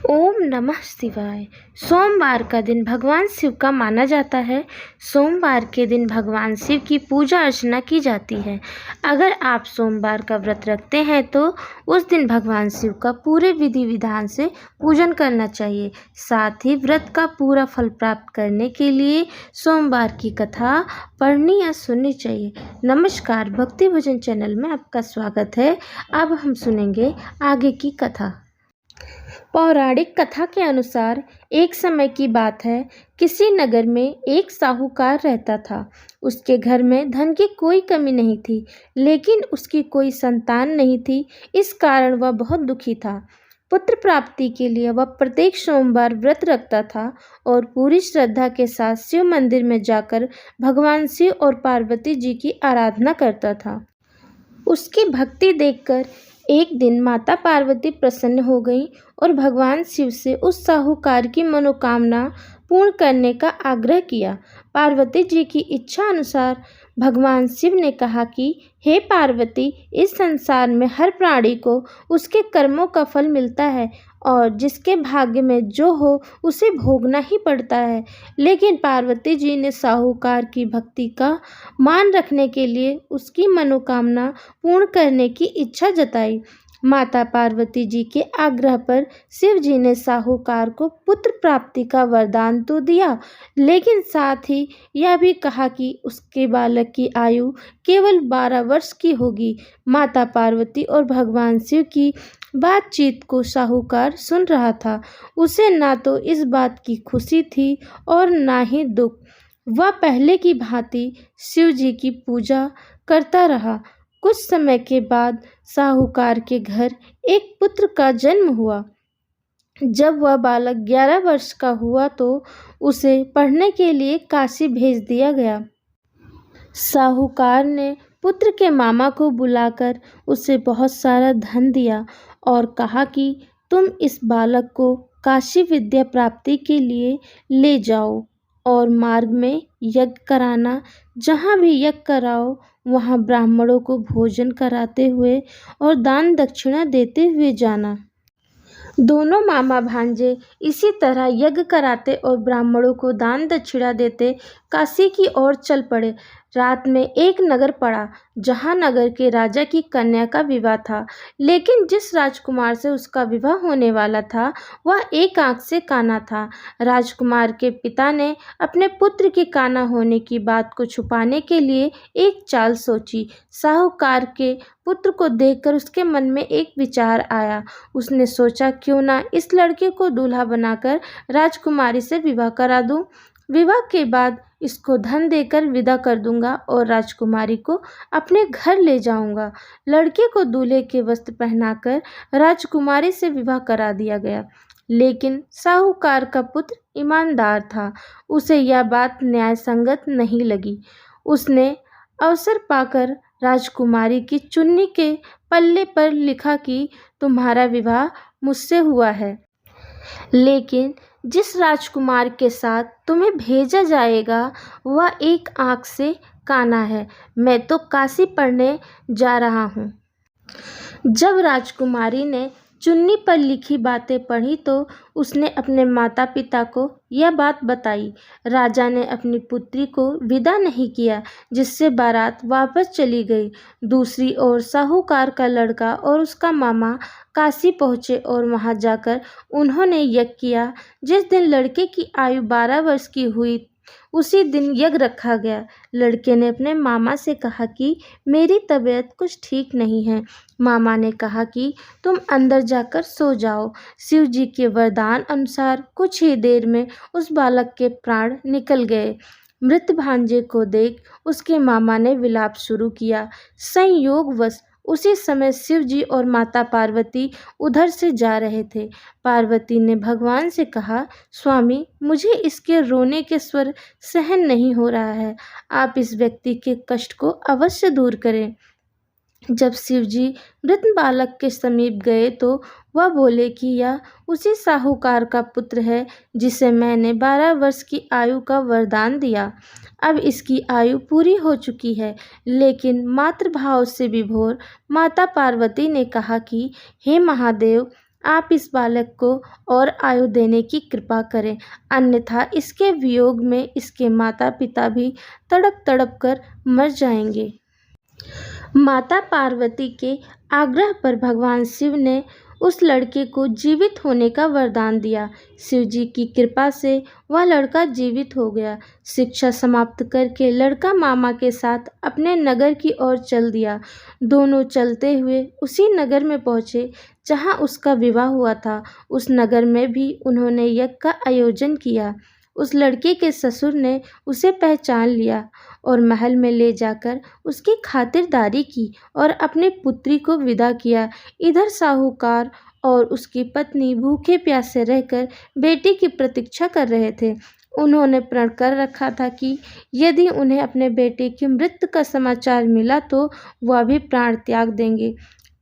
ओम नमः शिवाय। सोमवार का दिन भगवान शिव का माना जाता है। सोमवार के दिन भगवान शिव की पूजा अर्चना की जाती है। अगर आप सोमवार का व्रत रखते हैं तो उस दिन भगवान शिव का पूरे विधि विधान से पूजन करना चाहिए। साथ ही व्रत का पूरा फल प्राप्त करने के लिए सोमवार की कथा पढ़नी या सुननी चाहिए। नमस्कार, भक्ति भजन चैनल में आपका स्वागत है। अब हम सुनेंगे आगे की कथा। पौराणिक कथा के अनुसार एक समय की बात है, किसी नगर में एक साहूकार रहता था। उसके घर में धन की कोई कमी नहीं थी, लेकिन उसकी कोई संतान नहीं थी। इस कारण वह बहुत दुखी था। पुत्र प्राप्ति के लिए वह प्रत्येक सोमवार व्रत रखता था और पूरी श्रद्धा के साथ शिव मंदिर में जाकर भगवान शिव और पार्वती जी की आराधना करता था। उसकी भक्ति देखकर एक दिन माता पार्वती प्रसन्न हो गईं और भगवान शिव से उस साहूकार की मनोकामना पूर्ण करने का आग्रह किया। पार्वती जी की इच्छा अनुसार भगवान शिव ने कहा कि हे पार्वती, इस संसार में हर प्राणी को उसके कर्मों का फल मिलता है और जिसके भाग्य में जो हो उसे भोगना ही पड़ता है। लेकिन पार्वती जी ने साहूकार की भक्ति का मान रखने के लिए उसकी मनोकामना पूर्ण करने की इच्छा जताई। माता पार्वती जी के आग्रह पर शिव जी ने साहूकार को पुत्र प्राप्ति का वरदान तो दिया, लेकिन साथ ही यह भी कहा कि उसके बालक की आयु केवल 12 वर्ष की होगी। माता पार्वती और भगवान शिव की बातचीत को साहूकार सुन रहा था। उसे ना तो इस बात की खुशी थी और ना ही दुख। वह पहले की भांति शिव जी की पूजा करता रहा। कुछ समय के बाद साहूकार के घर एक पुत्र का जन्म हुआ। जब वह बालक 11 वर्ष का हुआ तो उसे पढ़ने के लिए काशी भेज दिया गया। साहूकार ने पुत्र के मामा को बुलाकर उसे बहुत सारा धन दिया और कहा कि तुम इस बालक को काशी विद्या प्राप्ति के लिए ले जाओ और मार्ग में यज्ञ कराना। जहाँ भी यज्ञ कराओ वहाँ ब्राह्मणों को भोजन कराते हुए और दान दक्षिणा देते हुए जाना। दोनों मामा भांजे इसी तरह यज्ञ कराते और ब्राह्मणों को दान दक्षिणा देते काशी की ओर चल पड़े। रात में एक नगर पड़ा जहाँ नगर के राजा की कन्या का विवाह था, लेकिन जिस राजकुमार से उसका विवाह होने वाला था वह एक आंख से काना था। राजकुमार के पिता ने अपने पुत्र के काना होने की बात को छुपाने के लिए एक चाल सोची। साहूकार के पुत्र को देखकर उसके मन में एक विचार आया। उसने सोचा, क्यों ना इस लड़के को दूल्हा बनाकर राजकुमारी से विवाह करा दूं। विवाह के बाद इसको धन देकर विदा कर दूंगा और राजकुमारी को अपने घर ले जाऊंगा। लड़के को दूल्हे के वस्त्र पहनाकर राजकुमारी से विवाह करा दिया गया। लेकिन साहूकार का पुत्र ईमानदार था। उसे यह बात न्याय संगत नहीं लगी। उसने अवसर पाकर राजकुमारी की चुन्नी के पल्ले पर लिखा कि तुम्हारा विवाह मुझसे हुआ है, लेकिन जिस राजकुमार के साथ तुम्हें भेजा जाएगा वह एक आंख से काना है। मैं तो काशी पढ़ने जा रहा हूँ। जब राजकुमारी ने चुन्नी पर लिखी बातें पढ़ी तो उसने अपने माता पिता को यह बात बताई। राजा ने अपनी पुत्री को विदा नहीं किया, जिससे बारात वापस चली गई। दूसरी ओर साहूकार का लड़का और उसका मामा काशी पहुँचे और वहां जाकर उन्होंने यज्ञ किया। जिस दिन लड़के की आयु 12 वर्ष की हुई उसी दिन यज्ञ रखा गया। लड़के ने अपने मामा से कहा कि मेरी तबीयत कुछ ठीक नहीं है। मामा ने कहा कि तुम अंदर जाकर सो जाओ। शिव जी के वरदान अनुसार कुछ ही देर में उस बालक के प्राण निकल गए। मृत भांजे को देख उसके मामा ने विलाप शुरू किया। संयोगवश उसी समय शिव जी और माता पार्वती उधर से जा रहे थे। पार्वती ने भगवान से कहा, स्वामी, मुझे इसके रोने के स्वर सहन नहीं हो रहा है। आप इस व्यक्ति के कष्ट को अवश्य दूर करें। जब शिव जी मृत बालक के समीप गए तो वह बोले कि यह उसी साहूकार का पुत्र है जिसे मैंने 12 वर्ष की आयु का वरदान दिया। अब इसकी आयु पूरी हो चुकी है। लेकिन मातृभाव से विभोर माता पार्वती ने कहा कि हे महादेव, आप इस बालक को और आयु देने की कृपा करें, अन्यथा इसके वियोग में इसके माता पिता भी तड़प तड़प कर मर जाएंगे। माता पार्वती के आग्रह पर भगवान शिव ने उस लड़के को जीवित होने का वरदान दिया। शिव जी की कृपा से वह लड़का जीवित हो गया। शिक्षा समाप्त करके लड़का मामा के साथ अपने नगर की ओर चल दिया। दोनों चलते हुए उसी नगर में पहुँचे जहाँ उसका विवाह हुआ था। उस नगर में भी उन्होंने यज्ञ का आयोजन किया। उस लड़के के ससुर ने उसे पहचान लिया और महल में ले जाकर उसकी खातिरदारी की और अपनी पुत्री को विदा किया। इधर साहूकार और उसकी पत्नी भूखे प्यासे रहकर बेटी की प्रतीक्षा कर रहे थे। उन्होंने प्रण कर रखा था कि यदि उन्हें अपने बेटे की मृत्यु का समाचार मिला तो वह भी प्राण त्याग देंगे,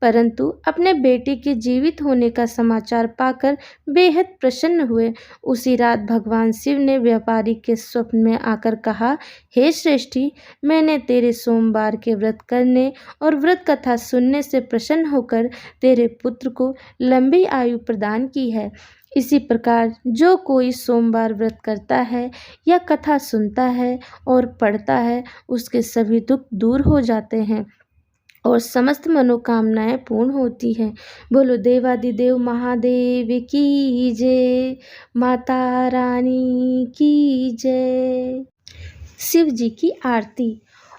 परंतु अपने बेटे के जीवित होने का समाचार पाकर बेहद प्रसन्न हुए। उसी रात भगवान शिव ने व्यापारी के स्वप्न में आकर कहा, हे श्रेष्ठी, मैंने तेरे सोमवार के व्रत करने और व्रत कथा सुनने से प्रसन्न होकर तेरे पुत्र को लंबी आयु प्रदान की है। इसी प्रकार जो कोई सोमवार व्रत करता है या कथा सुनता है और पढ़ता है, उसके सभी दुख दूर हो जाते हैं और समस्त मनोकामनाएं पूर्ण होती हैं। बोलो देवादिदेव महादेव की जय, माता रानी की जय। शिव जी की आरती।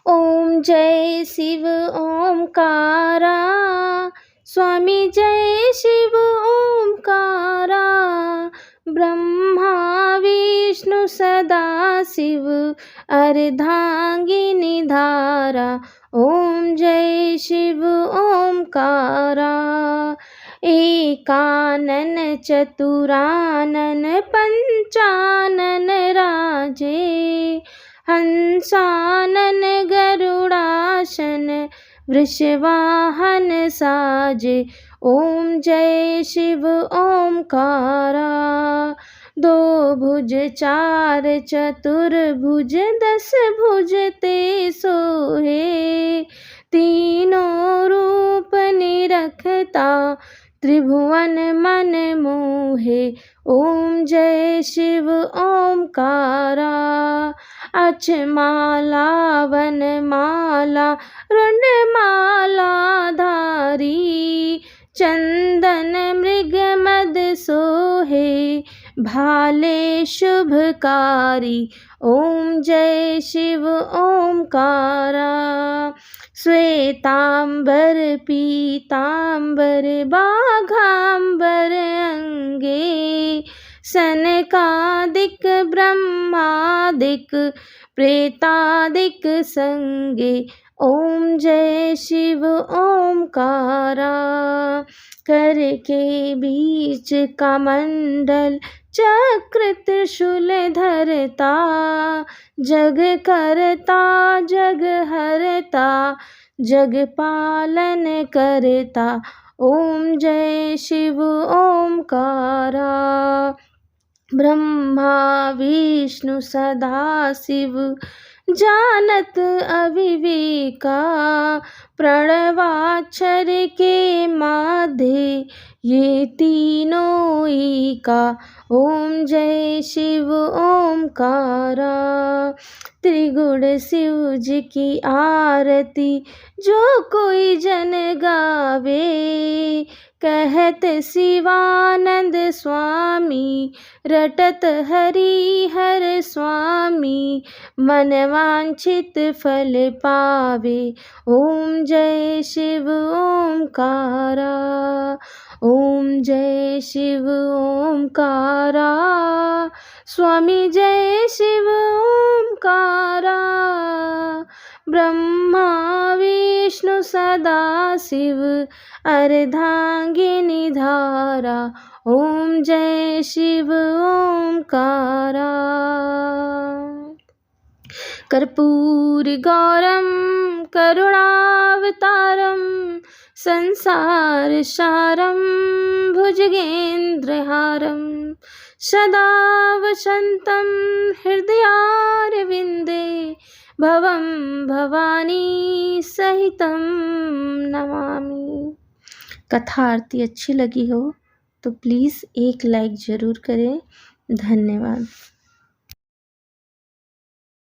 ओम जय शिव ओमकारा, स्वामी जय शिव ओमकारा, ब्रह्मा विष्णु सदा शिव अर्धांगिनी धारा। ओम जय शिव ओमकारा, एकानन चतुरानन पंचानन राजे, हंसानन गरुड़ासन वृषवाहन साजे। ओम जय शिव ओमकारा, दो भुज चार चतुर्भुज 10 भुज ते सोहे, तीनों रूप निरखता त्रिभुवन मन मोहे। ओम जय शिव ओमकारा, अक्षमाला वनमाला रुंडमाला धारी, चंदन मृग मद सोहे, भाले शुभकारी। ओम जय शिव ओमकारा, श्वेतांबर पीतांबर बाघांबर अंगे, सनकादिक ब्रह्मादिक प्रेतादिक संगे। ओम जय शिव ओमकारा, कर के बीच कमंडल चक्र त्रिशूल धरता, जग करता जग हरता, जग पालन करता। ओम जय शिव ओमकारा, ब्रह्मा विष्णु सदा शिव जानत अविवेका, प्रणवाक्षर के माधे ये तीनों एका। ओम जय शिव ओमकारा, त्रिगुण शिव जी की आरती जो कोई जन गावे, कहत शिवानंद स्वामी रटत हरि हर स्वामी, मन वांछित फल पावे। ओम जय शिव ओमकारा, ओम जय शिव ओमकारा, स्वामी जय शिव ओमकारा, ब्रह्मा विष्णु सदा शिव अर्धांगिनी धारा। ओम जय शिव ओमकारा, कर्पूर गौरम करुणावतारम, संसार सारम भुजगेन्द्रहारम, सदा वसंतं हृदयारविंदे, भवं भवानी सहितं नमामि। कथा आरती अच्छी लगी हो तो प्लीज़ एक लाइक ज़रूर करें। धन्यवाद।